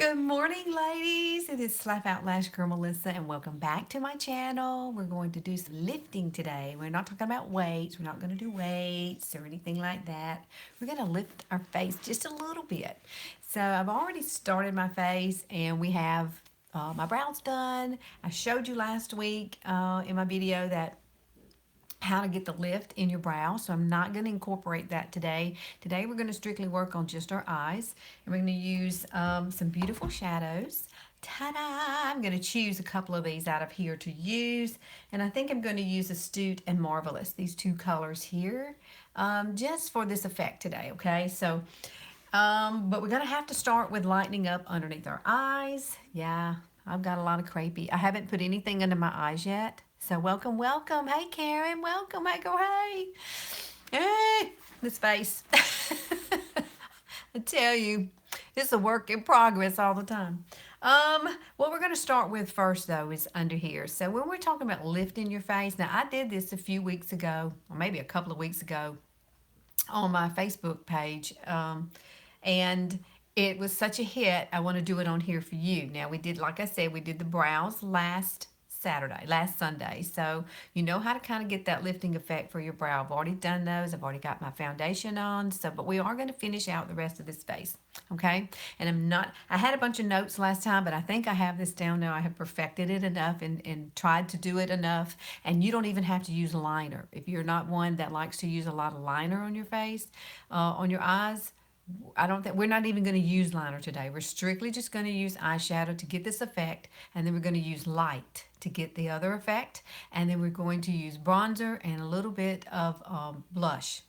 Good morning, ladies. It is Slap Out Lash Girl Melissa, and welcome back to my channel. We're going to do some lifting today. We're not talking about weights. We're not going to do weights or anything like that. We're going to lift our face just a little bit. So I've already started my face, and we have my brows done. I showed you last week in my video that how to get the lift in your brow. So I'm not going to incorporate that today. Today we're going to strictly work on just our eyes. And we're going to use some beautiful shadows. Ta-da! I'm going to choose a couple of these out of here to use. And I think I'm going to use Astute and Marvelous, these two colors here, just for this effect today, okay? But we're going to have to start with lightening up underneath our eyes. Yeah, I've got a lot of crepey. I haven't put anything under my eyes yet. So welcome, welcome. Hey, Karen, welcome. Hey, go, hey. Hey, this face. I tell you, it's a work in progress all the time. What we're going to start with first, though, is under here. So when we're talking about lifting your face, now I did this a few weeks ago, or maybe a couple of weeks ago, on my Facebook page. And it was such a hit. I want to do it on here for you. Now, we did, like I said, we did the brows last Sunday. So you know how to kind of get that lifting effect for your brow. I've already done those. I've already got my foundation on. But we are going to finish out the rest of this face. Okay. And I had a bunch of notes last time, but I think I have this down now. I have perfected it enough and tried to do it enough. And you don't even have to use liner. If you're not one that likes to use a lot of liner on your face, on your eyes, I don't think we're not even going to use liner today. We're strictly just going to use eyeshadow to get this effect, and then we're going to use light to get the other effect, and then we're going to use bronzer and a little bit of blush,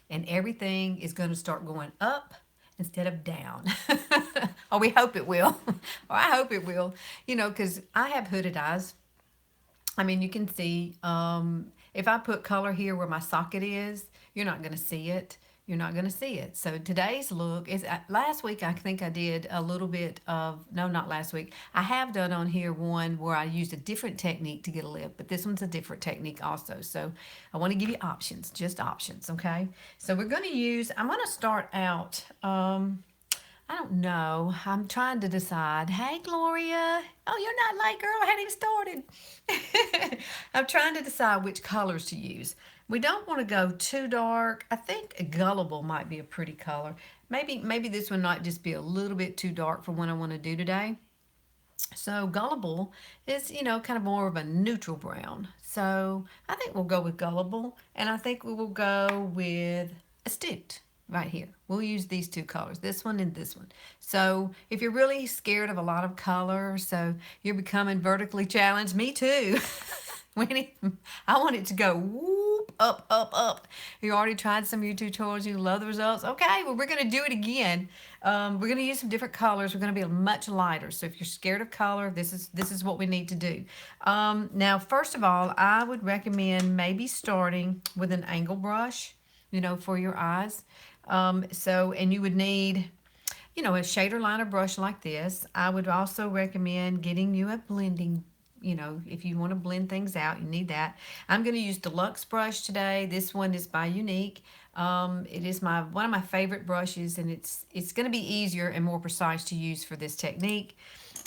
and everything is going to start going up instead of down. Or we hope it will. Or I hope it will. Because I have hooded eyes. I mean, you can see if I put color here where my socket is, you're not going to see it. You're not going to see it. So today's look is, last week I think I did a little bit of, no, not last week. I have done on here one where I used a different technique to get a lip, but this one's a different technique also. So I want to give you options, just options, okay? So we're going to I'm going to start out, I don't know. I'm trying to decide. Hey, Gloria. Oh, you're not late, girl. I hadn't even started. I'm trying to decide which colors to use. We don't want to go too dark. I think a Gullible might be a pretty color. Maybe this one might just be a little bit too dark for what I want to do today. So Gullible is, kind of more of a neutral brown. So I think we'll go with Gullible, and I think we will go with Astute right here. We'll use these two colors, this one and this one. So if you're really scared of a lot of color, so you're becoming vertically challenged, me too. I want it to go whoop, up, up, up. You already tried some of your tutorials. You love the results. Okay, well, we're going to do it again. We're going to use some different colors. We're going to be much lighter. So if you're scared of color, this is what we need to do. Now, first of all, I would recommend maybe starting with an angle brush, for your eyes. And you would need, a shader liner brush like this. I would also recommend getting you a blending, if you want to blend things out, you need that. I'm going to use Deluxe brush today. This one is by Younique. It is one of my favorite brushes, and it's going to be easier and more precise to use for this technique.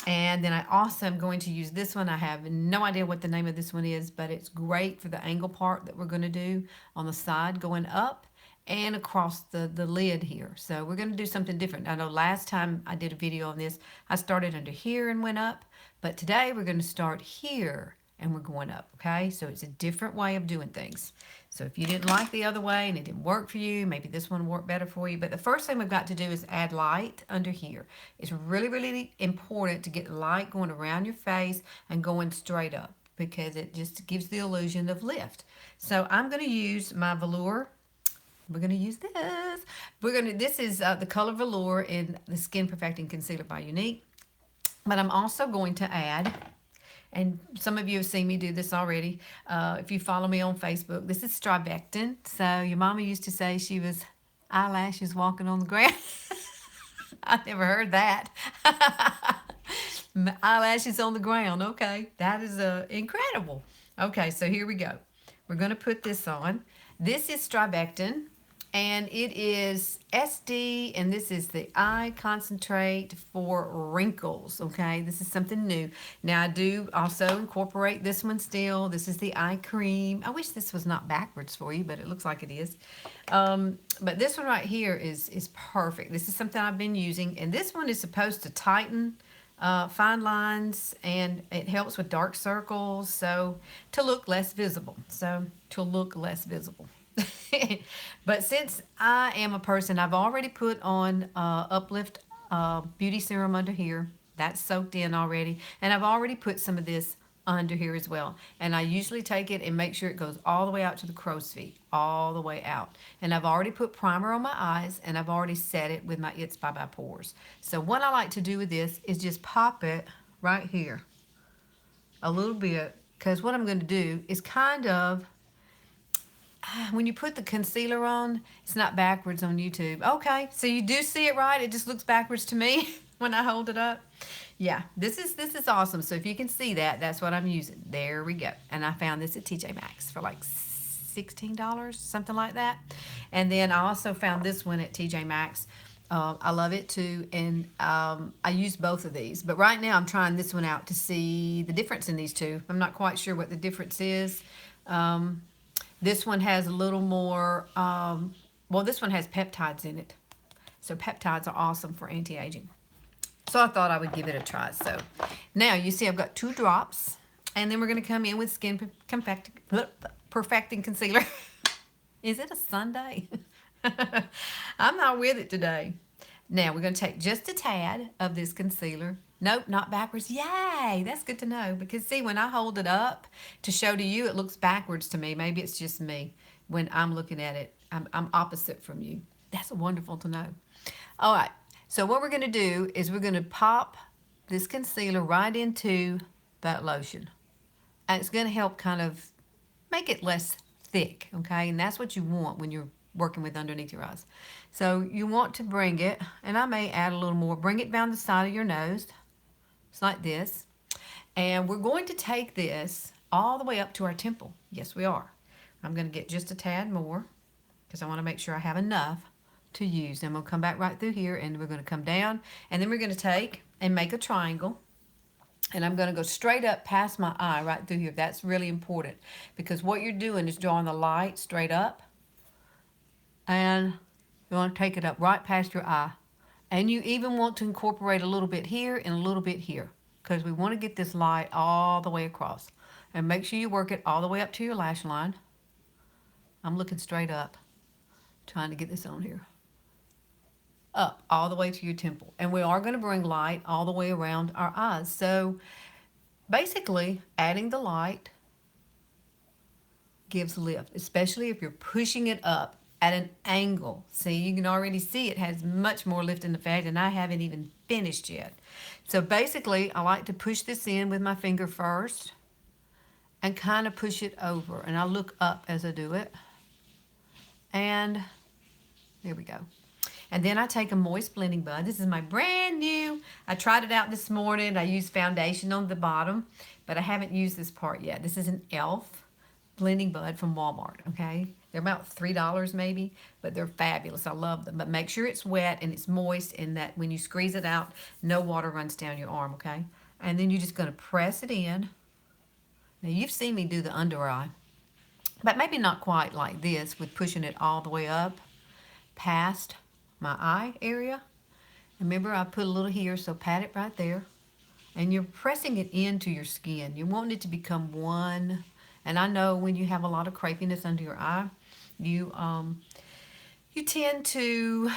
And then I also am going to use this one. I have no idea what the name of this one is, but it's great for the angle part that we're going to do on the side going up and across the lid here. So we're going to do something different. I know last time I did a video on this, I started under here and went up, but today we're going to start here and we're going up, okay? So it's a different way of doing things. So if you didn't like the other way and it didn't work for you, maybe this one will work better for you. But the first thing we've got to do is add light under here. It's really, really important to get light going around your face and going straight up because it just gives the illusion of lift. So I'm going to use my velour. We're going to use this. This is the color Velour in the Skin Perfecting Concealer by Younique. But I'm also going to add, and some of you have seen me do this already, if you follow me on Facebook, this is StriVectin. So your mama used to say she was eyelashes walking on the ground. I never heard that. Eyelashes on the ground. Okay, that is incredible. Okay, so here we go. We're going to put this on. This is StriVectin. and it is SD, and this is the eye concentrate for wrinkles. Okay, this is something new. Now I do also incorporate this one still. This is the eye cream. I wish this was not backwards for you, but it looks like it is. But this one right here is perfect. This is something I've been using, and this one is supposed to tighten fine lines, and it helps with dark circles, so to look less visible. But since I am a person, I've already put on Uplift Beauty Serum under here. That's soaked in already. And I've already put some of this under here as well. And I usually take it and make sure it goes all the way out to the crow's feet, all the way out. And I've already put primer on my eyes, and I've already set it with my It's by Pores. So what I like to do with this is just pop it right here a little bit, because what I'm going to do is kind of, when you put the concealer on, it's not backwards on YouTube. Okay, so you do see it right. It just looks backwards to me when I hold it up. Yeah, this is awesome. So if you can see that, that's what I'm using. There we go. And I found this at TJMaxx for like $16, something like that. And then I also found this one at TJMaxx. I love it too, and I use both of these. But right now I'm trying this one out to see the difference in these two. I'm not quite sure what the difference is. This one has a little more, well, this one has peptides in it. So peptides are awesome for anti-aging. So I thought I would give it a try. So now you see I've got 2 drops. And then we're going to come in with Perfecting Concealer. Is it a Sunday? I'm not with it today. Now we're going to take just a tad of this concealer. Nope, not backwards. Yay, that's good to know. Because see, when I hold it up to show to you, it looks backwards to me. Maybe it's just me. When I'm looking at it, I'm opposite from you. That's wonderful to know. All right, so what we're going to do is we're going to pop this concealer right into that lotion. And it's going to help kind of make it less thick, okay? And that's what you want when you're working with underneath your eyes. So you want to bring it, and I may add a little more, bring it down the side of your nose. It's like this. And we're going to take this all the way up to our temple. Yes, we are. I'm going to get just a tad more because I want to make sure I have enough to use. And we'll come back right through here, and we're going to come down, and then we're going to take and make a triangle. And I'm going to go straight up past my eye right through here. That's really important because what you're doing is drawing the light straight up. And you want to take it up right past your eye. And you even want to incorporate a little bit here and a little bit here because we want to get this light all the way across. And make sure you work it all the way up to your lash line. I'm looking straight up, trying to get this on here. Up all the way to your temple. And we are going to bring light all the way around our eyes. So basically, adding the light gives lift, especially if you're pushing it up at an angle. See, you can already see it has much more lift in effect, and I haven't even finished yet. So basically, I like to push this in with my finger first and kind of push it over. And I look up as I do it. And there we go. And then I take a moist blending bud. This is my brand new. I tried it out this morning. I used foundation on the bottom, but I haven't used this part yet. This is an e.l.f. blending bud from Walmart, okay? They're about $3 maybe, but they're fabulous. I love them. But make sure it's wet and it's moist and that when you squeeze it out, no water runs down your arm, okay? And then you're just going to press it in. Now, you've seen me do the under eye, but maybe not quite like this with pushing it all the way up past my eye area. Remember, I put a little here, so pat it right there. And you're pressing it into your skin. You want it to become one. And I know when you have a lot of crepiness under your eye, you tend to,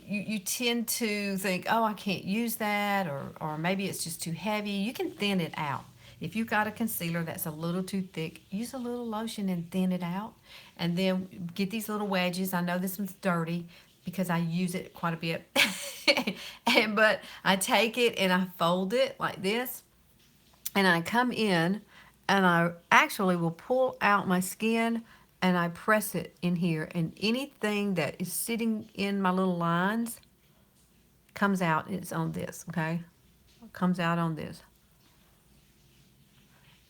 you tend to think, oh, I can't use that, or maybe it's just too heavy. You can thin it out. If you've got a concealer that's a little too thick, use a little lotion and thin it out. And then get these little wedges. I know this one's dirty because I use it quite a bit. But I take it and I fold it like this. And I come in and I actually will pull out my skin and I press it in here. And anything that is sitting in my little lines comes out. It's on this, okay? It comes out on this.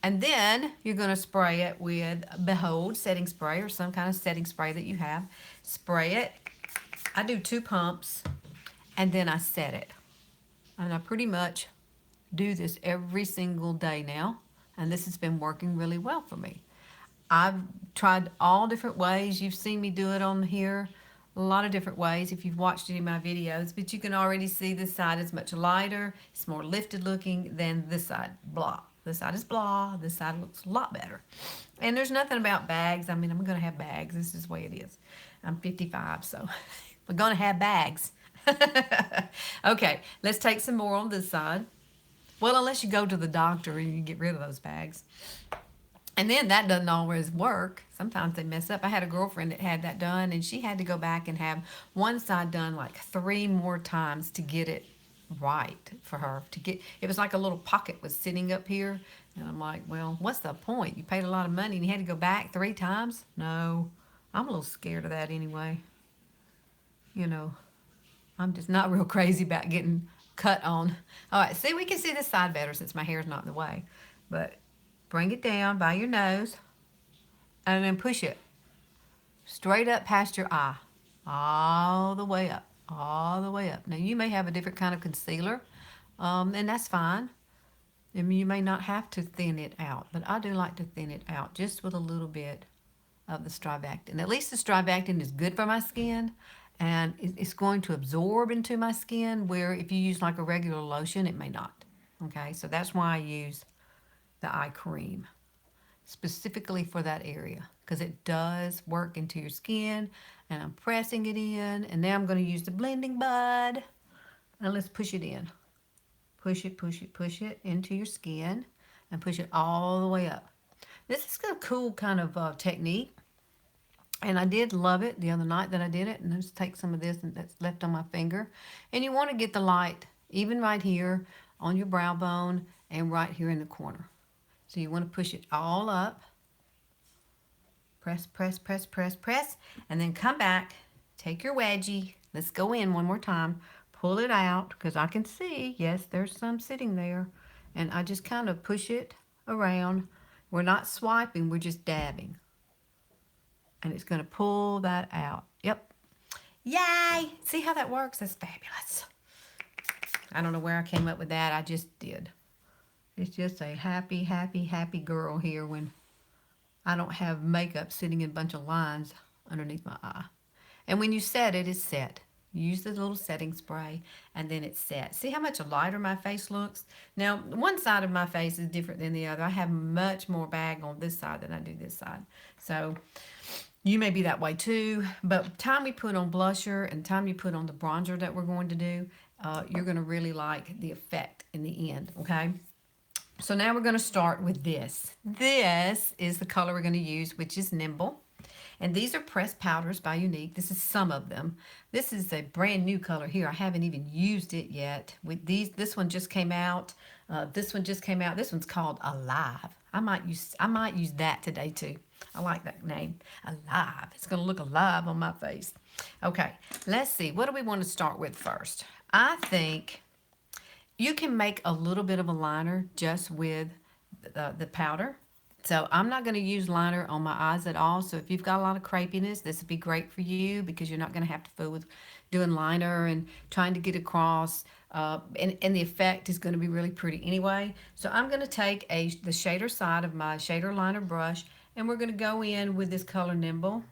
And then you're going to spray it with Behold setting spray or some kind of setting spray that you have. Spray it. I do 2 pumps and then I set it. And I pretty much do this every single day now. And this has been working really well for me. I've tried all different ways. You've seen me do it on here a lot of different ways if you've watched any of my videos, but you can already see this side is much lighter. It's more lifted looking than this side. Blah. This side is blah. This side looks a lot better. And there's nothing about bags. I mean, I'm going to have bags. This is the way it is. I'm 55, so we're going to have bags. Okay, let's take some more on this side. Well, unless you go to the doctor and you get rid of those bags. And then that doesn't always work. Sometimes they mess up. I had a girlfriend that had that done, and she had to go back and have one side done like 3 more times to get it right for her. It was like a little pocket was sitting up here. And I'm like, well, what's the point? You paid a lot of money and you had to go back 3 times? No, I'm a little scared of that anyway. You know, I'm just not real crazy about getting cut on. All right, see, we can see this side better since my hair's not in the way. But bring it down by your nose and then push it straight up past your eye, all the way up, all the way up. Now, you may have a different kind of concealer, and that's fine. I mean, you may not have to thin it out, but I do like to thin it out just with a little bit of the StriVectin. At least the StriVectin is good for my skin, and it's going to absorb into my skin, where if you use like a regular lotion, it may not. Okay, so that's why I use the eye cream specifically for that area, because it does work into your skin. And I'm pressing it in, and now I'm going to use the blending bud, and let's push it in. Push it, push it, push it into your skin, and push it all the way up. This is a cool kind of technique, and I did love it the other night that I did it. And let's take some of this that's left on my finger, and you want to get the light even right here on your brow bone and right here in the corner. So you want to push it all up. Press, press, press, press, press. And then come back. Take your wedgie. Let's go in one more time. Pull it out, because I can see, yes, there's some sitting there. And I just kind of push it around. We're not swiping, we're just dabbing. And it's going to pull that out. Yep. Yay! See how that works? That's fabulous. I don't know where I came up with that. I just did. It's just a happy, happy, happy girl here when I don't have makeup sitting in a bunch of lines underneath my eye. And when you set it, it's set. You use the little setting spray, and then it's set. See how much lighter my face looks? Now, one side of my face is different than the other. I have much more bag on this side than I do this side. So you may be that way too. But time we put on blusher and time you put on the bronzer that we're going to do, you're going to really like the effect in the end, okay? So now we're going to start with this. This is the color we're going to use, which is Nimble. And these are pressed powders by Younique. This is some of them. This is a brand new color here. I haven't even used it yet. With these, this one just came out. This one just came out. This one's called Alive. I might use that today too. I like that name, Alive. It's going to look alive on my face. Okay, let's see. What do we want to start with first? I think you can make a little bit of a liner just with the powder. So I'm not going to use liner on my eyes at all. So if you've got a lot of crepiness, this would be great for you, because you're not going to have to fool with doing liner and trying to get across. And the effect is going to be really pretty anyway. So I'm going to take the shader side of my shader liner brush, and we're going to go in with this color Nimble.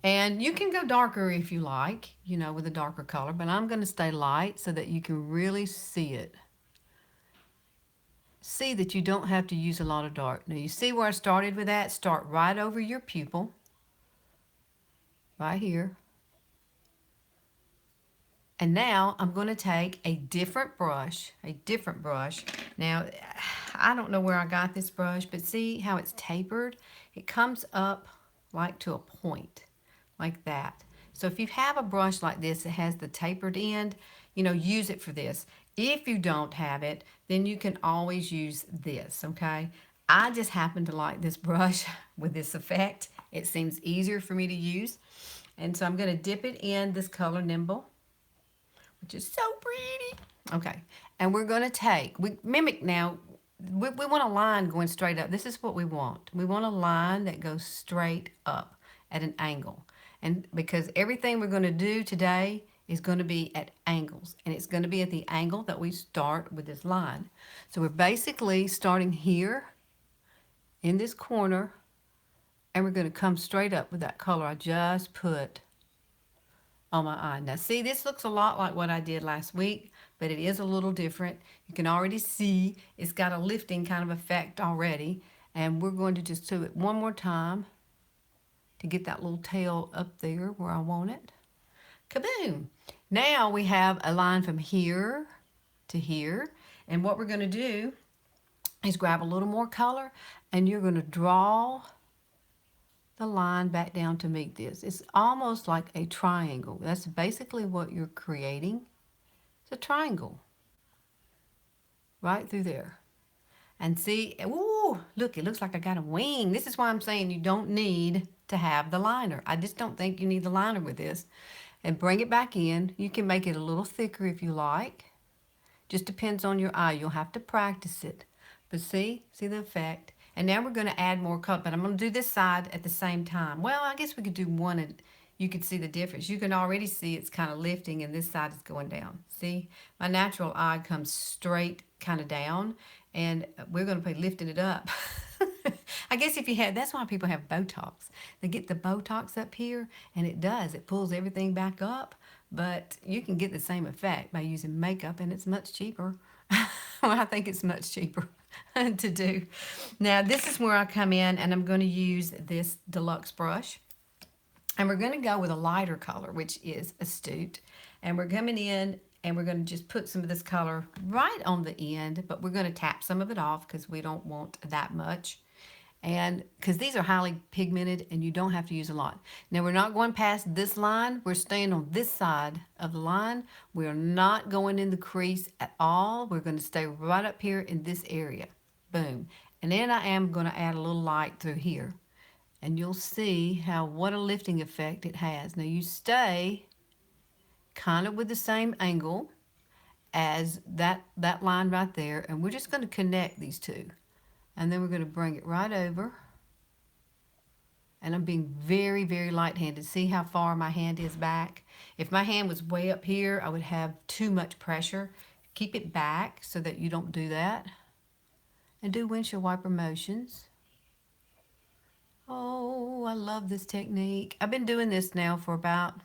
And you can go darker if you like, you know, with a darker color, but I'm going to stay light so that you can really see it. See that you don't have to use a lot of dark. Now you see where I started with that? Start right over your pupil, right here. And now I'm going to take a different brush. Now, I don't know where I got this brush, but see how it's tapered? It comes up like to a point, like that. So if you have a brush like this that has the tapered end, you know, use it for this. If you don't have it, then you can always use this, okay? I just happen to like this brush with this effect. It seems easier for me to use. And so I'm going to dip it in this color Nimble, which is so pretty. Okay, and we're going to we mimic now. we want a line going straight up. This is what we want. We want a line that goes straight up at an angle. And because everything we're going to do today is going to be at angles. And it's going to be at the angle that we start with this line. So we're basically starting here in this corner, and we're going to come straight up with that color I just put on my eye. Now see, this looks a lot like what I did last week, but it is a little different. You can already see it's got a lifting kind of effect already. And we're going to just do it one more time to get that little tail up there where I want it. Kaboom! Now we have a line from here to here. And what we're going to do is grab a little more color, and you're going to draw the line back down to meet this. It's almost like a triangle. That's basically what you're creating. It's a triangle right through there. And see, ooh, look, it looks like I got a wing. This is why I'm saying you don't need to have the liner. I just don't think you need the liner with this. And bring it back in. You can make it a little thicker if you like. Just depends on your eye. You'll have to practice it. But see the effect. And now we're going to add more color. But I'm going to do this side at the same time. Well, I guess we could do one and you could see the difference. You can already see it's kind of lifting and this side is going down. See, my natural eye comes straight kind of down, and we're going to be lifting it up. I guess if you had, that's why people have Botox. They get the Botox up here, and it does. It pulls everything back up, but you can get the same effect by using makeup, and it's much cheaper. Well, I think it's much cheaper to do. Now, this is where I come in, and I'm going to use this deluxe brush. And we're going to go with a lighter color, which is Astute. And we're coming in and we're going to just put some of this color right on the end, but we're going to tap some of it off because we don't want that much. And because these are highly pigmented and you don't have to use a lot. Now we're not going past this line. We're staying on this side of the line. We're not going in the crease at all. We're going to stay right up here in this area. Boom. And then I am going to add a little light through here. And you'll see what a lifting effect it has. Now you stay kind of with the same angle as that line right there, and we're just going to connect these two. And then we're going to bring it right over. And I'm being very, very light-handed. See how far my hand is back? If my hand was way up here, I would have too much pressure. Keep it back so that you don't do that. And do windshield wiper motions. Oh, I love this technique. I've been doing this now for about,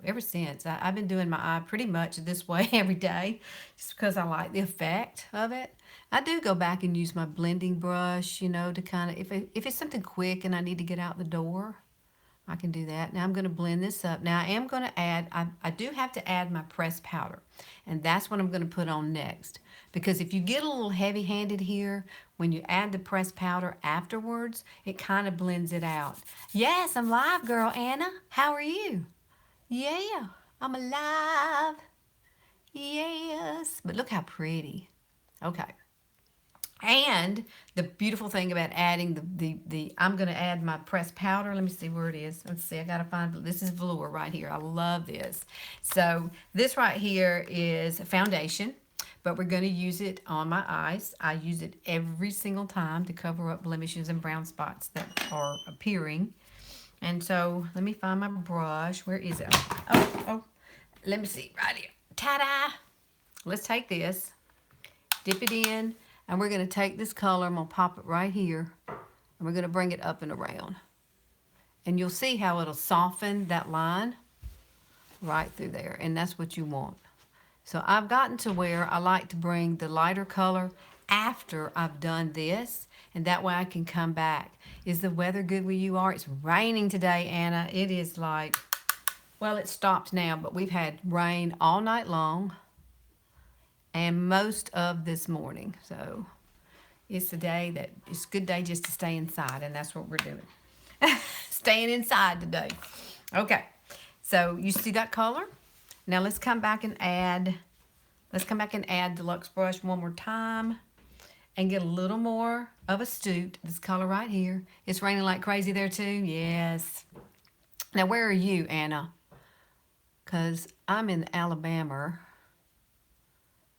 ever since. I've been doing my eye pretty much this way every day just because I like the effect of it. I do go back and use my blending brush, to kind of, if it's something quick and I need to get out the door, I can do that. Now I'm going to blend this up. Now I am going to add, I do have to add my pressed powder, and that's what I'm going to put on next. Because if you get a little heavy-handed here, when you add the pressed powder afterwards, it kind of blends it out. Yes, I'm live, girl, Anna. How are you? Yeah, I'm alive. Yes. But look how pretty. Okay. And the beautiful thing about adding I'm going to add my pressed powder. Let me see where it is. Let's see. I got to find, this is velour right here. I love this. So this right here is foundation, but we're going to use it on my eyes. I use it every single time to cover up blemishes and brown spots that are appearing. And so let me find my brush. Where is it? Oh, let me see. Right here. Ta-da! Let's take this, dip it in. And we're going to take this color, I'm going to pop it right here, and we're going to bring it up and around. And you'll see how it'll soften that line right through there, and that's what you want. So I've gotten to where I like to bring the lighter color after I've done this, and that way I can come back. Is the weather good where you are? It's raining today, Anna. It is like, well, it stopped now, but we've had rain all night long and most of this morning. So it's a day that it's a good day just to stay inside, and that's what we're doing. Staying inside today. Okay, so you see that color? Now let's come back and add Deluxe Brush one more time and get a little more of Astute, this color right here. It's raining like crazy there too. Yes. Now where are you, Anna? Because I'm in Alabama.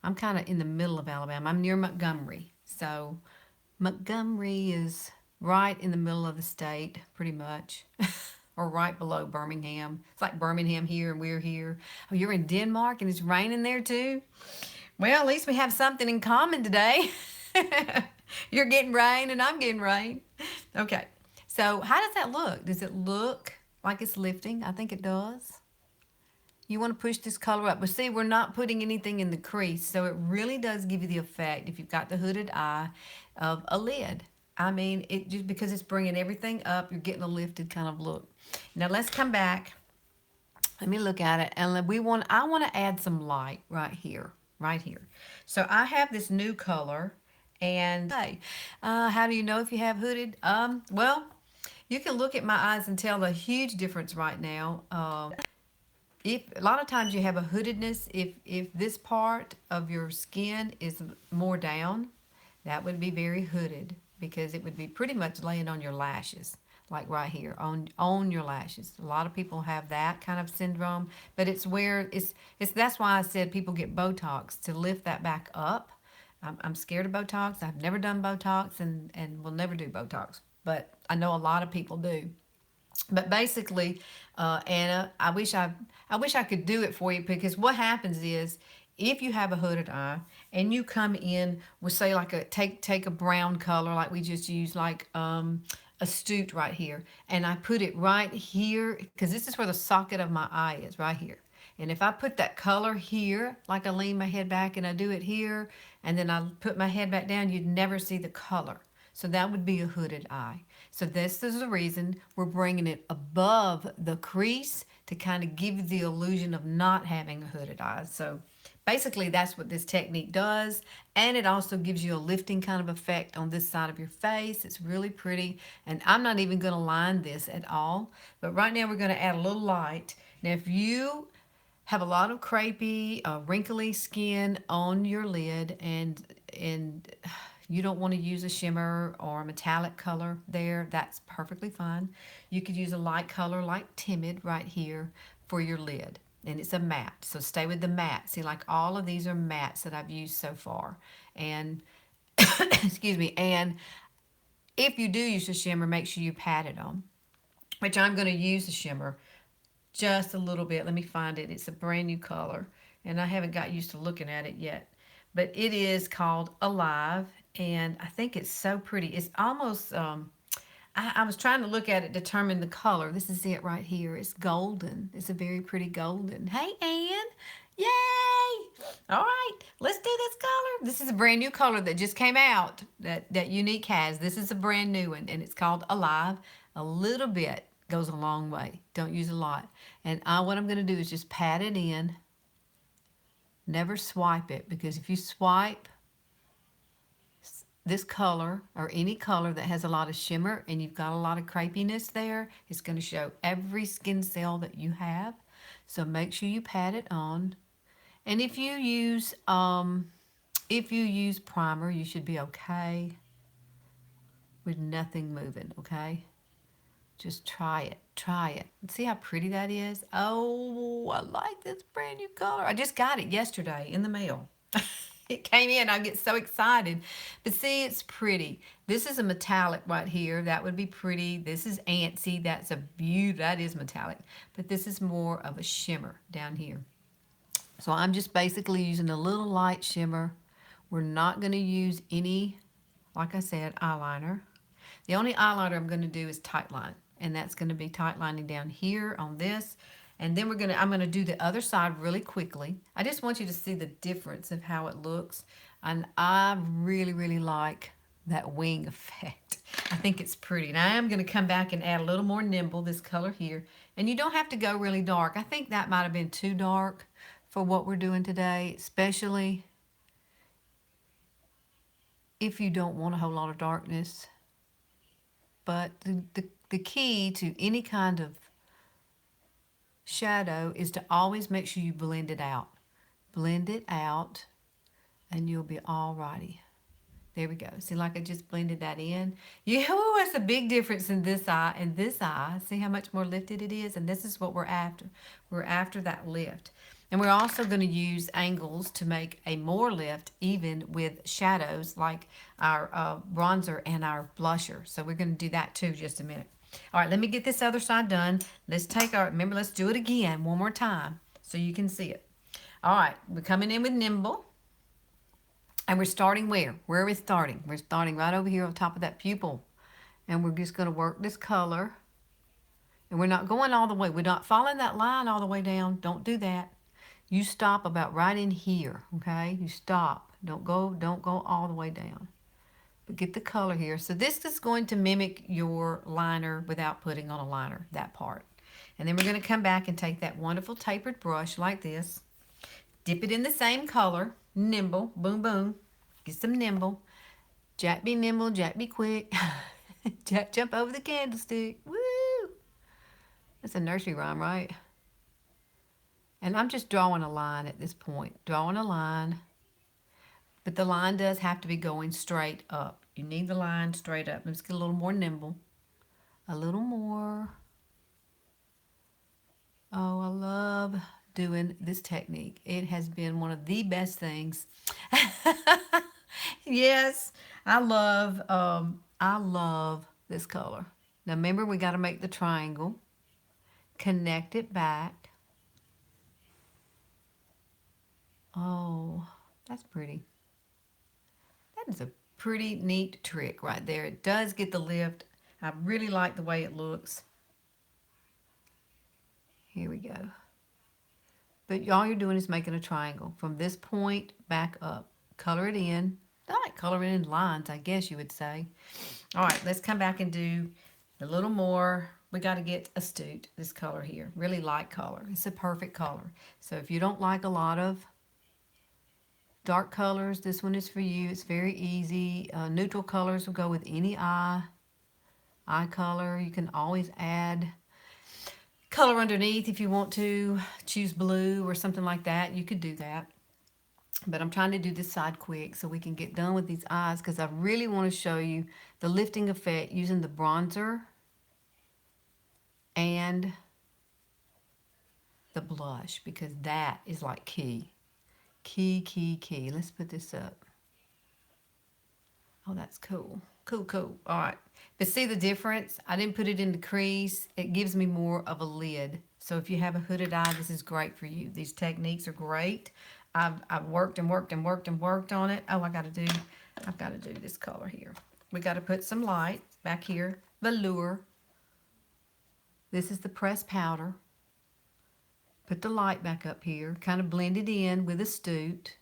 I'm kind of in the middle of Alabama. I'm near Montgomery. So Montgomery is right in the middle of the state, pretty much, or right below Birmingham. It's like Birmingham here and we're here. Oh, you're in Denmark and it's raining there too? Well, at least we have something in common today. You're getting rain and I'm getting rain. Okay. So, how does that look? Does it look like it's lifting? I think it does. You want to push this color up. But see, we're not putting anything in the crease. So it really does give you the effect, if you've got the hooded eye, of a lid. I mean, it just because it's bringing everything up, you're getting a lifted kind of look. Now let's come back. Let me look at it. And I want to add some light right here. Right here. So I have this new color. And hey, how do you know if you have hooded? Well, you can look at my eyes and tell the huge difference right now. If a lot of times you have a hoodedness, if this part of your skin is more down, that would be very hooded because it would be pretty much laying on your lashes, like right here on your lashes. A lot of people have that kind of syndrome, but it's where it's that's why I said people get Botox to lift that back up. I'm scared of Botox. I've never done Botox and will never do Botox, but I know a lot of people do. But basically, Anna, I wish I could do it for you because what happens is if you have a hooded eye and you come in with say like take a brown color like we just used like astute right here, and I put it right here because this is where the socket of my eye is right here. And if I put that color here, like I lean my head back and I do it here, and then I put my head back down, you'd never see the color. So that would be a hooded eye. So this is the reason we're bringing it above the crease to kind of give you the illusion of not having a hooded eye. So basically that's what this technique does. And it also gives you a lifting kind of effect on this side of your face. It's really pretty. And I'm not even going to line this at all. But right now we're going to add a little light. Now if you have a lot of crepey, wrinkly skin on your lid, and you don't want to use a shimmer or a metallic color there, that's perfectly fine. You could use a light color like Timid right here for your lid. And it's a matte, so stay with the matte. See, like all of these are mattes that I've used so far. And, excuse me, and if you do use a shimmer, make sure you pat it on, which I'm going to use the shimmer just a little bit. Let me find it. It's a brand new color, and I haven't got used to looking at it yet. But it is called Alive, and I think it's so pretty. It's almost, I was trying to look at it, determine the color. This is it right here. It's golden. It's a very pretty golden. Hey, Ann. Yay! All right, let's do this color. This is a brand new color that just came out that Younique has. This is a brand new one, and it's called Alive. A little bit goes a long way. Don't use a lot. And what I'm going to do is just pat it in. Never swipe it, because if you swipe this color or any color that has a lot of shimmer and you've got a lot of crepiness there, it's going to show every skin cell that you have. So make sure you pat it on. And if you use primer, you should be okay with nothing moving, okay? Just try it. Try it. See how pretty that is? Oh, I like this brand new color. I just got it yesterday in the mail. It came in. I get so excited. But see, it's pretty. This is a metallic right here. That would be pretty. This is antsy. That's a beauty. That is metallic. But this is more of a shimmer down here. So I'm just basically using a little light shimmer. We're not going to use any, like I said, eyeliner. The only eyeliner I'm going to do is tight line. And that's going to be tight lining down here on this. And then I'm going to do the other side really quickly. I just want you to see the difference of how it looks. And I really, really like that wing effect. I think it's pretty. And I am going to come back and add a little more nimble, this color here. And you don't have to go really dark. I think that might have been too dark for what we're doing today, especially if you don't want a whole lot of darkness. But the key to any kind of shadow is to always make sure you blend it out. Blend it out and you'll be all righty. There we go. See, like I just blended that in. Oh, that's a big difference in this eye and this eye. See how much more lifted it is? And this is what we're after. We're after that lift. And we're also going to use angles to make a more lift even with shadows like our bronzer and our blusher. So we're going to do that too just a minute. All right, let me get this other side done. Let's take our, remember, let's do it again one more time so you can see it. All right, we're coming in with Nimble. And we're starting where? Where are we starting? We're starting right over here on top of that pupil. And we're just going to work this color. And we're not going all the way. We're not following that line all the way down. Don't do that. You stop about right in here, okay? You stop. Don't go all the way down. But get the color here. So this is going to mimic your liner without putting on a liner, that part. And then we're going to come back and take that wonderful tapered brush like this. Dip it in the same color. Nimble. Boom, boom. Get some nimble. Jack be nimble, Jack be quick. Jack jump over the candlestick. Woo! That's a nursery rhyme, right? And I'm just drawing a line at this point. Drawing a line. But the line does have to be going straight up. You need the line straight up. Let's get a little more nimble. A little more. Oh, I love doing this technique. It has been one of the best things. Yes, I love this color. Now remember, we got to make the triangle. Connect it back. Oh, that's pretty. That is a pretty neat trick right there. It does get the lift. I really like the way it looks. Here we go. But all you're doing is making a triangle from this point back up. Color it in. I like coloring in lines, I guess you would say. All right, let's come back and do a little more. We got to get astute, this color here. Really light color. It's a perfect color. So if you don't like a lot of dark colors, this one is for you. It's very easy. Neutral colors will go with any eye color. You can always add color underneath if you want to. Choose blue or something like that. You could do that. But I'm trying to do this side quick so we can get done with these eyes because I really want to show you the lifting effect using the bronzer and the blush because that is like key. Key. Let's put this up. Oh, that's cool. Cool. All right. But see the difference? I didn't put it in the crease. It gives me more of a lid. So if you have a hooded eye, this is great for you. These techniques are great. I've worked on it. Oh, I've got to do this color here. We got to put some light back here. Velour. This is the pressed powder. Put the light back up here. Kind of blend it in with Astute.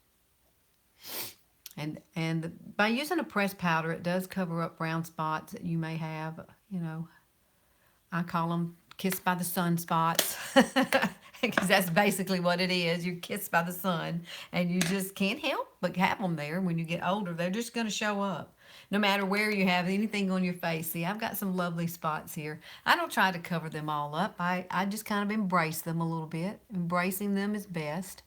And by using a pressed powder, it does cover up brown spots that you may have. You know, I call them kissed by the sun spots because that's basically what it is. You're kissed by the sun and you just can't help but have them there. When you get older, they're just going to show up no matter where you have anything on your face. See, I've got some lovely spots here. I don't try to cover them all up. I just kind of embrace them a little bit. Embracing them is best.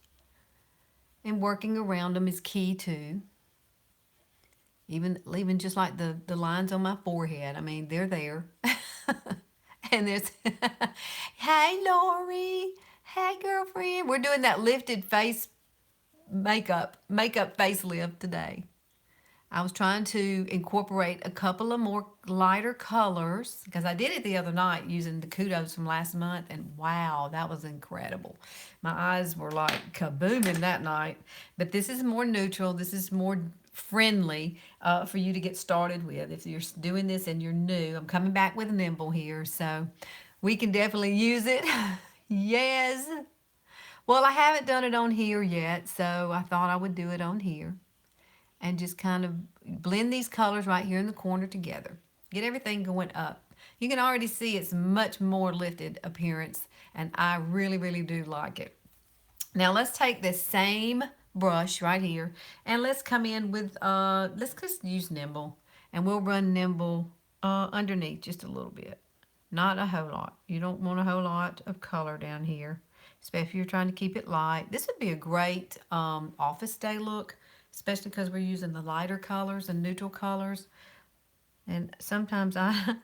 And working around them is key too. Even just like the lines on my forehead. I mean, they're there. And there's, hey, Lori. Hey, girlfriend. We're doing that lifted face makeup facelift today. I was trying to incorporate a couple of more lighter colors because I did it the other night using the Kudos from last month. And wow, that was incredible. My eyes were like kabooming that night. But this is more neutral. This is more friendly for you to get started with. If you're doing this and you're new, I'm coming back with Nimble here. So we can definitely use it. Yes. Well, I haven't done it on here yet. So I thought I would do it on here. And just kind of blend these colors right here in the corner together. Get everything going up. You can already see it's much more lifted appearance, and I really do like it. Now let's take this same brush right here, and let's come in with, let's just use Nimble, and we'll run Nimble underneath just a little bit. Not a whole lot. You don't want a whole lot of color down here, especially if you're trying to keep it light. This would be a great office day look, especially because we're using the lighter colors and neutral colors. And sometimes I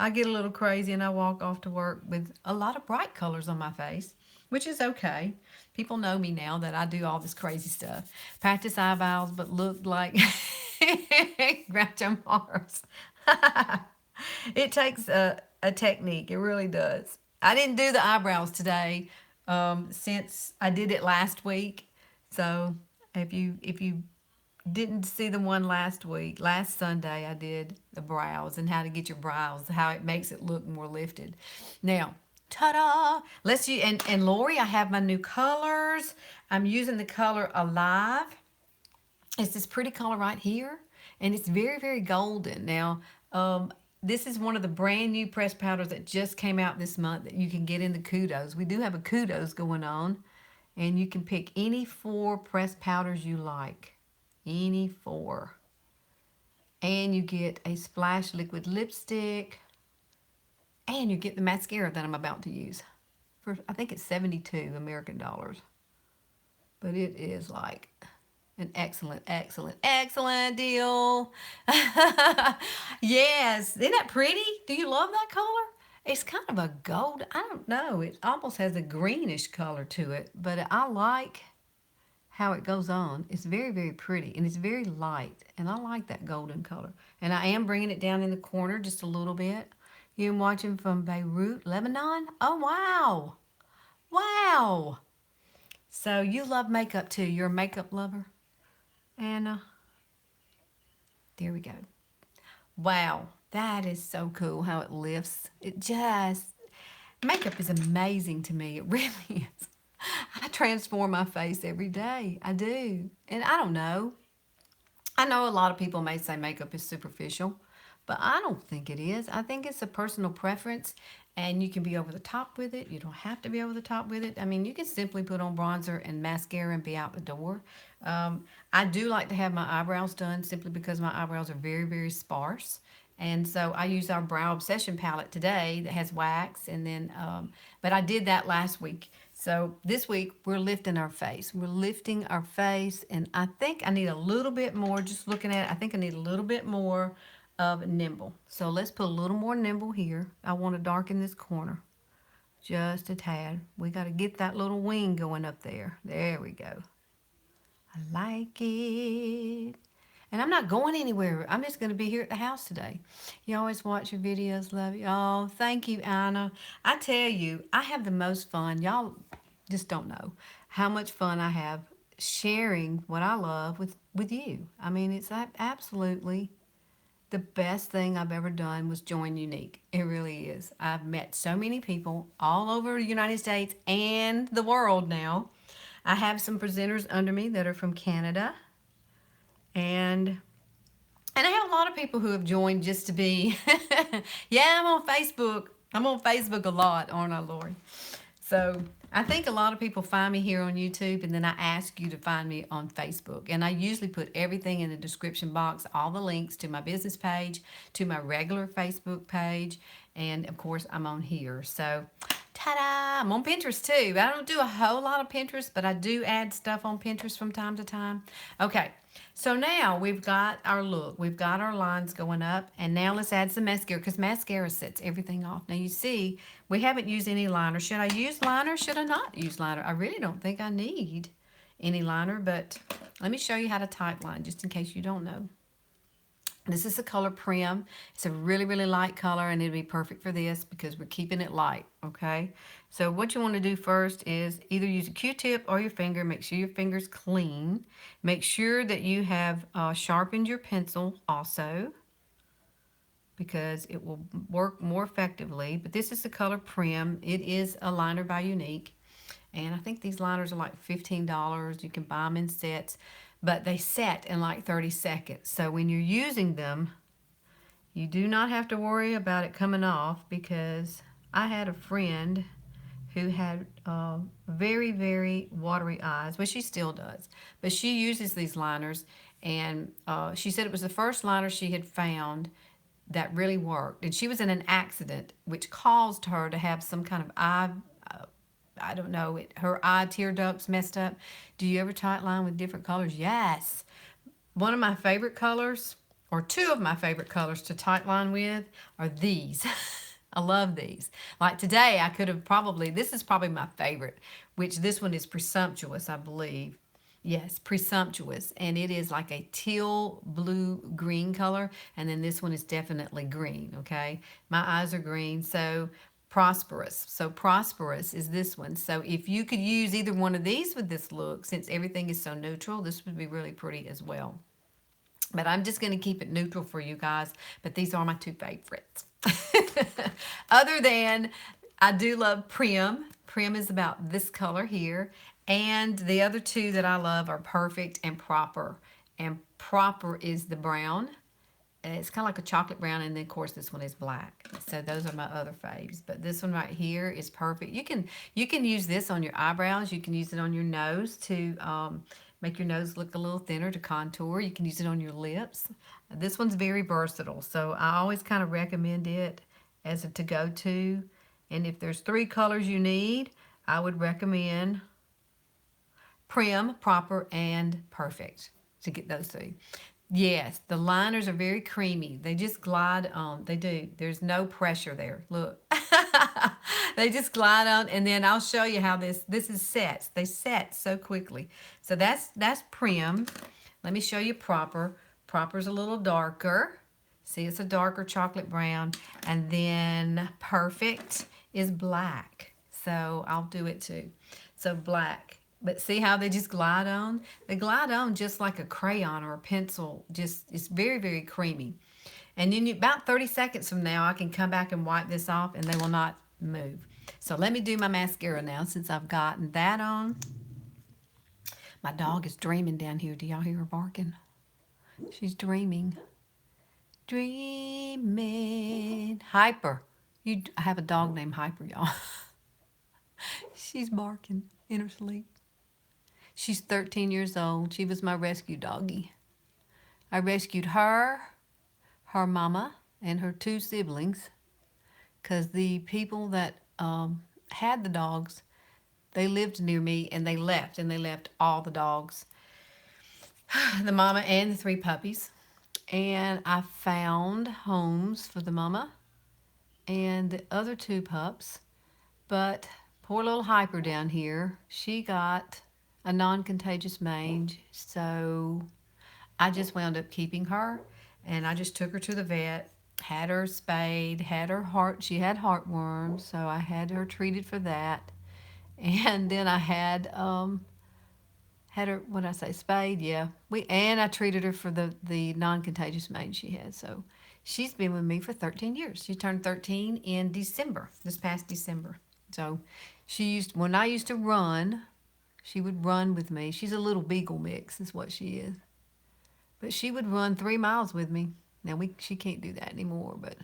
get a little crazy and I walk off to work with a lot of bright colors on my face. which is okay. People know me now that I do all this crazy stuff. Practice eyebrows, but look like Groucho Marx. It takes a technique. It really does. I didn't do the eyebrows today since I did it last week. So if you didn't see the one last week, last Sunday I did the brows and how to get your brows, how it makes it look more lifted. Now, ta-da! Let's use and Lori, I have my new colors. I'm using the color Alive. It's this pretty color right here, and it's very, very golden. Now, this is one of the brand new press powders that just came out this month that you can get in the Kudos. We do have a Kudos going on, and you can pick any 4 press powders you like. Any 4. And you get a splash liquid lipstick, and you get the mascara that I'm about to use. For I think it's 72 American dollars. But it is like an excellent, excellent, excellent deal. Yes. Isn't that pretty? Do you love that color? It's kind of a gold. I don't know. It almost has a greenish color to it, but I like how it goes on. It's very, very pretty, and it's very light, and I like that golden color. And I am bringing it down in the corner just a little bit. You're watching from Beirut, Lebanon? Oh, wow. Wow. So you love makeup too. You're a makeup lover? Anna? There we go. Wow. That is so cool how it lifts. It just, makeup is amazing to me. It really is. I transform my face every day. I do. And I don't know. I know a lot of people may say makeup is superficial, but I don't think it is. I think it's a personal preference, and you can be over the top with it. You don't have to be over the top with it. I mean, you can simply put on bronzer and mascara and be out the door. I do like to have my eyebrows done simply because my eyebrows are very, very sparse. And so I use our Brow Obsession palette today that has wax, and then, but I did that last week. So this week we're lifting our face. We're lifting our face, and I think I need a little bit more. Just looking at it, I think I need a little bit more of Nimble. So let's put a little more Nimble here. I want to darken this corner just a tad. We got to get that little wing going up there. There we go. I like it. And I'm not going anywhere. I'm just going to be here at the house today. You always watch your videos. Love you. Oh, thank you, Anna. I tell you, I have the most fun. Y'all just don't know how much fun I have sharing what I love with you. I mean, it's absolutely the best thing I've ever done was join Younique. It really is. I've met so many people all over the United States and the world now. I have some presenters under me that are from Canada. And I have a lot of people who have joined just to be, yeah, I'm on Facebook. I'm on Facebook a lot, aren't I, Lori? So I think a lot of people find me here on YouTube, and then I ask you to find me on Facebook. And I usually put everything in the description box, all the links to my business page, to my regular Facebook page, and of course I'm on here. So ta-da! I'm on Pinterest too. I don't do a whole lot of Pinterest, but I do add stuff on Pinterest from time to time. Okay, so now we've got our look. We've got our lines going up, and now let's add some mascara, because mascara sets everything off. Now you see, we haven't used any liner. Should I use liner? Should I not use liner? I really don't think I need any liner, but let me show you how to type line, just in case you don't know. This is the color Prim. It's a really, really light color, and it'll be perfect for this because we're keeping it light, okay? So what you want to do first is either use a Q-tip or your finger. Make sure your finger's clean. Make sure that you have sharpened your pencil also, because it will work more effectively. But this is the color Prim. It is a liner by Younique. And I think these liners are like $15. You can buy them in sets, but they set in like 30 seconds. So when you're using them, you do not have to worry about it coming off, because I had a friend who had very, very watery eyes. Well, she still does. But she uses these liners, and she said it was the first liner she had found that really worked. And she was in an accident which caused her to have some kind of eye, I don't know, her eye tear ducts messed up. Do you ever tight line with different colors? Yes. One of my favorite colors, or two of my favorite colors to tight line with, are these. I love these. Like today, I could have probably, this is probably my favorite, which this one is Presumptuous, I believe. Yes, Presumptuous. And it is like a teal blue green color. And then this one is definitely green, okay? My eyes are green. So Prosperous. So Prosperous is this one. So if you could use either one of these with this look, since everything is so neutral, this would be really pretty as well. But I'm just going to keep it neutral for you guys. But these are my two favorites. Other than, I do love Prim. Prim is about this color here. And the other two that I love are Perfect and Proper. And Proper is the brown. And it's kind of like a chocolate brown. And then, of course, this one is black. So those are my other faves. But this one right here is perfect. You can use this on your eyebrows. You can use it on your nose to make your nose look a little thinner to contour. You can use it on your lips. This one's very versatile, so I always kind of recommend it as a to-go to. And if there's 3 colors you need, I would recommend Prim, Proper, and Perfect to get those 3. Yes, the liners are very creamy. They just glide on. They do. There's no pressure there. Look. They just glide on, and then I'll show you how this is sets. They set so quickly. So that's Prim. Let me show you Proper. Proper's a little darker. See, it's a darker chocolate brown. And then Perfect is black. So I'll do it too. So black. But see how they just glide on? They glide on just like a crayon or a pencil. Just, it's very, very creamy. And then about 30 seconds from now, I can come back and wipe this off and they will not move. So let me do my mascara now since I've gotten that on. My dog is dreaming down here. Do y'all hear her barking? She's dreaming. Dreaming. Hyper. I have a dog named Hyper, y'all. She's barking in her sleep. She's 13 years old. She was my rescue doggie. I rescued her, her mama, and her 2 siblings because the people that had the dogs, they lived near me and they left all the dogs, the mama and the 3 puppies. And I found homes for the mama and the other 2 pups. But poor little Hyper down here, she got a non-contagious mange. So I just wound up keeping her. And I just took her to the vet, had her spayed, had her she had heartworms. So I had her treated for that. And then I had her, what did I say, spayed, yeah. And I treated her for the non-contagious mange she had. So she's been with me for 13 years. She turned 13 in December, this past December. So when I used to run, she would run with me. She's a little beagle mix is what she is. But she would run 3 miles with me. Now she can't do that anymore, but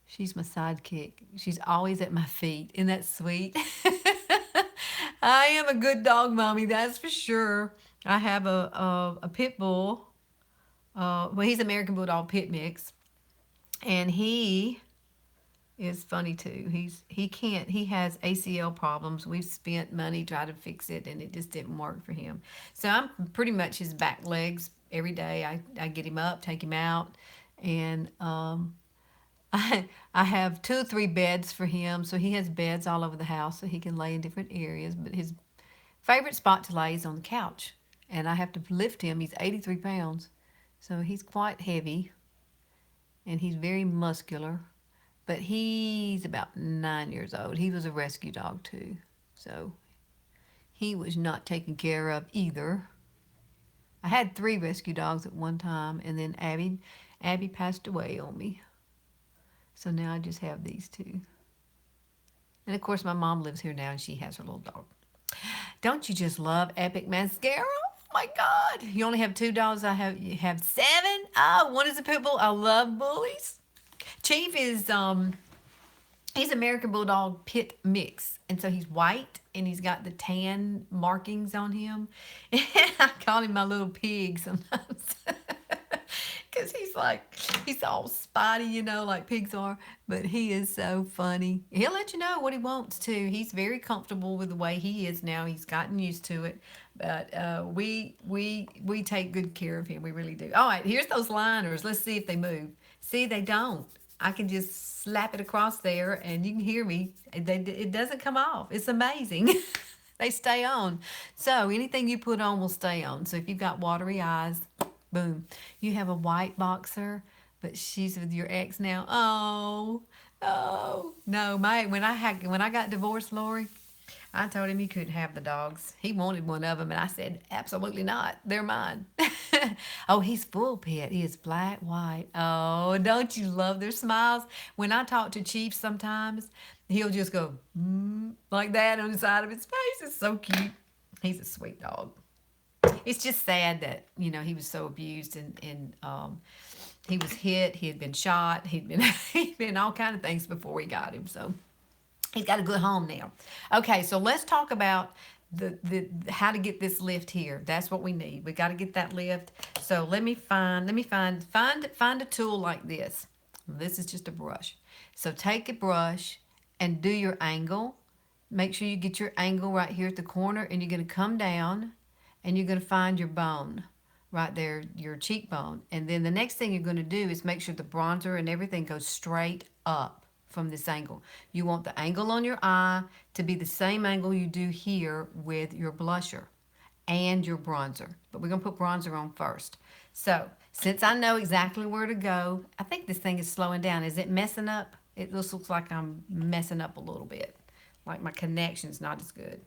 she's my sidekick. She's always at my feet. Isn't that sweet? I am a good dog mommy, that's for sure. I have a pit bull. Well, he's American Bulldog pit mix. And he is funny too. He has ACL problems. We've spent money trying to fix it and it just didn't work for him. So I'm pretty much his back legs every day. I get him up, take him out, and I have 2 or 3 beds for him, so he has beds all over the house so he can lay in different areas. But his favorite spot to lay is on the couch, and I have to lift him. He's 83 pounds, so he's quite heavy, and he's very muscular. But he's about 9 years old. He was a rescue dog too, so he was not taken care of either. I had 3 rescue dogs at one time, and then Abby passed away on me. So now I just have these 2. And of course, my mom lives here now and she has her little dog. Don't you just love Epic Mascara? Oh my God. You only have 2 dogs. You have 7. Oh, one is a pit bull. I love bullies. Chief is, he's American Bulldog pit mix. And so he's white and he's got the tan markings on him. And I call him my little pig sometimes. Because he's all spotty, like pigs are. But he is so funny. He'll let you know what he wants to. He's very comfortable with the way he is now. He's gotten used to it. But we take good care of him. We really do. All right, here's those liners. Let's see if they move. See, they don't. I can just slap it across there and you can hear me. It doesn't come off. It's amazing. They stay on. So anything you put on will stay on. So if you've got watery eyes, boom. You have a white boxer, but she's with your ex now. Oh, oh. No, when I got divorced, Lori, I told him he couldn't have the dogs. He wanted one of them, and I said, absolutely not. They're mine. Oh, he's full pet. He is black, white. Oh, don't you love their smiles? When I talk to Chief sometimes, he'll just go like that on the side of his face. It's so cute. He's a sweet dog. It's just sad that, he was so abused and he was hit. He had been shot. He'd been all kind of things before we got him. So he's got a good home now. Okay, so let's talk about the how to get this lift here. That's what we need. We got to get that lift. So let me find a tool like this. This is just a brush. So take a brush and do your angle. Make sure you get your angle right here at the corner, and you're going to come down and you're going to find your bone right there, your cheekbone. And then the next thing you're going to do is make sure the bronzer and everything goes straight up from this angle. You want the angle on your eye to be the same angle you do here with your blusher and your bronzer. But we're going to put bronzer on first. So since I know exactly where to go, I think this thing is slowing down. Is it messing up? It just looks like I'm messing up a little bit. Like my connection's not as good.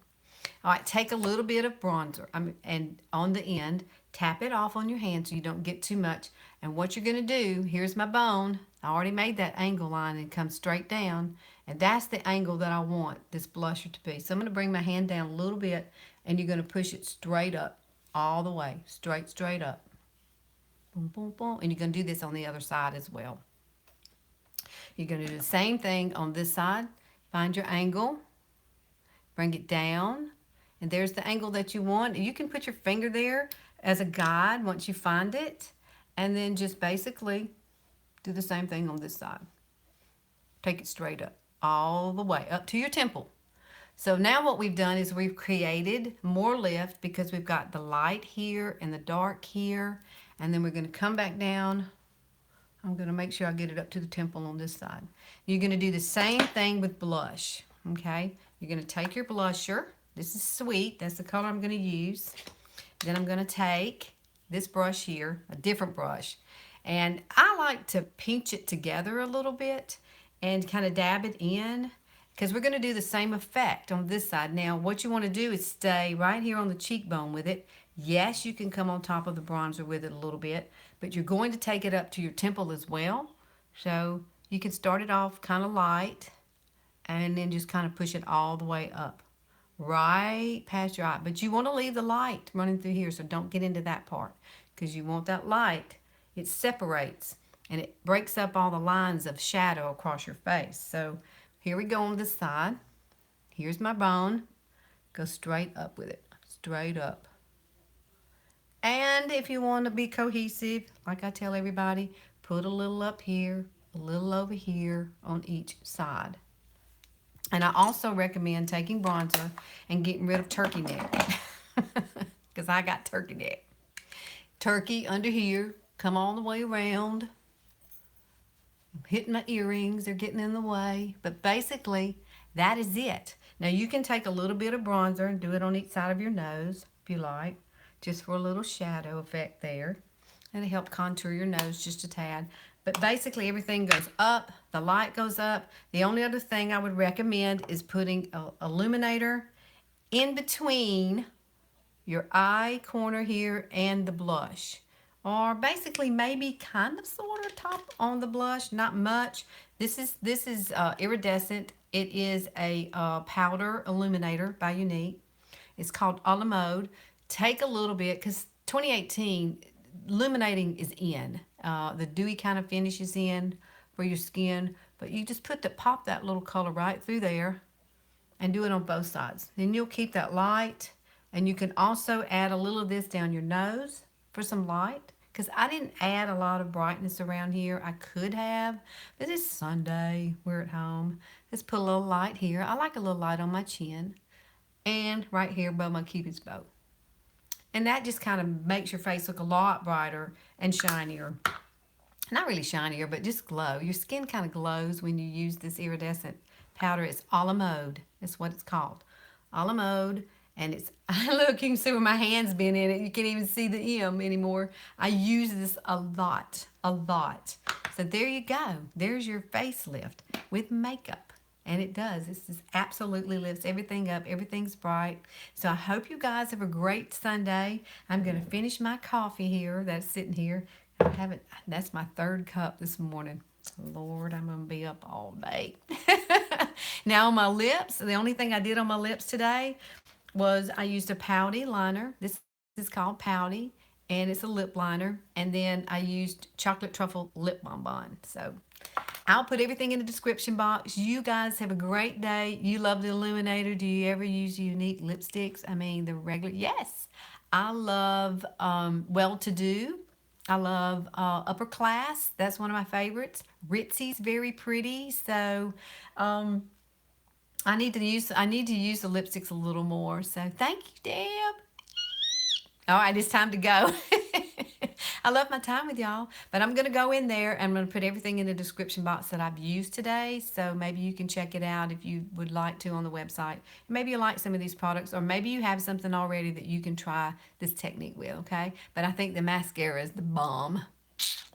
All right, take a little bit of bronzer and on the end, tap it off on your hand so you don't get too much. And what you're going to do, here's my bone. I already made that angle line and come straight down. And that's the angle that I want this blusher to be. So I'm going to bring my hand down a little bit, and you're going to push it straight up, all the way, straight up. Boom, boom, boom. And you're going to do this on the other side as well. You're going to do the same thing on this side. Find your angle. Bring it down. And there's the angle that you want. You can put your finger there as a guide once you find it. And then just basically do the same thing on this side. Take it straight up, all the way up to your temple. So now what we've done is we've created more lift because we've got the light here and the dark here. And then we're going to come back down. I'm going to make sure I get it up to the temple on this side. You're going to do the same thing with blush, okay? You're going to take your blusher. This is Sweet. That's the color I'm going to use. Then I'm going to take this brush here, a different brush, and I like to pinch it together a little bit and kind of dab it in because we're going to do the same effect on this side. Now, what you want to do is stay right here on the cheekbone with it. Yes, you can come on top of the bronzer with it a little bit, but you're going to take it up to your temple as well. So you can start it off kind of light and then just kind of push it all the way up, right past your eye. But you want to leave the light running through here, so don't get into that part because you want that light. It separates and it breaks up all the lines of shadow across your face. So here we go on this side. Here's my bone. Go straight up with it, straight up. And if you want to be cohesive, like I tell everybody, put a little up here, a little over here on each side. And I also recommend taking bronzer and getting rid of turkey neck because I got turkey neck. Turkey under here, come all the way around. I'm hitting my earrings, they're getting in the way. But basically, that is it. Now you can take a little bit of bronzer and do it on each side of your nose if you like, just for a little shadow effect there. And it helps contour your nose just a tad. But basically everything goes up, the light goes up. The only other thing I would recommend is putting an illuminator in between your eye corner here and the blush. Or basically maybe kind of sort of top on the blush, not much. This is iridescent. It is a powder illuminator by Younique. It's called a la mode. Take a little bit because 2018 illuminating is in. The dewy kind of finish is in for your skin, but you just pop that little color right through there and do it on both sides. Then you'll keep that light, and you can also add a little of this down your nose for some light because I didn't add a lot of brightness around here. I could have, but it's Sunday, we're at home. Let's put a little light here. I like a little light on my chin and right here above my Cupid's bow. And that just kind of makes your face look a lot brighter and shinier. not really shinier, but just glow. Your skin kind of glows when you use this iridescent powder. It's a la mode. That's what it's called. A la mode. And it's, look, you can see where my hand's been in it. You can't even see the M anymore. I use this a lot, a lot. So there you go. There's your facelift with makeup. And it does. This just absolutely lifts everything up. Everything's bright. So I hope you guys have a great Sunday. I'm going to finish my coffee here that's sitting here. I haven't, that's my third cup this morning. Lord, I'm going to be up all day. Now on my lips, the only thing I did on my lips today was I used a pouty liner. This is called pouty, and it's a lip liner. And then I used chocolate truffle lip bonbon. So I'll put everything in the description box. You guys have a great day. You love the illuminator. Do you ever use Younique lipsticks? I mean, the regular. Yes. I love well-to-do. I love upper class. That's one of my favorites. Ritzy's very pretty. So I need to use the lipsticks a little more. So thank you, Deb. All right, it's time to go. I love my time with y'all, but I'm going to go in there and I'm going to put everything in the description box that I've used today. So maybe you can check it out if you would like to on the website. Maybe you like some of these products, or maybe you have something already that you can try this technique with, okay? But I think the mascara is the bomb.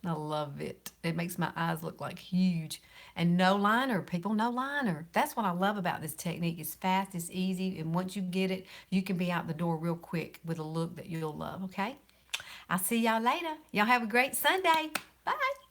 I love it. It makes my eyes look like huge. And no liner, people, no liner. That's what I love about this technique. It's fast, it's easy, and once you get it, you can be out the door real quick with a look that you'll love, okay? I'll see y'all later. Y'all have a great Sunday. Bye.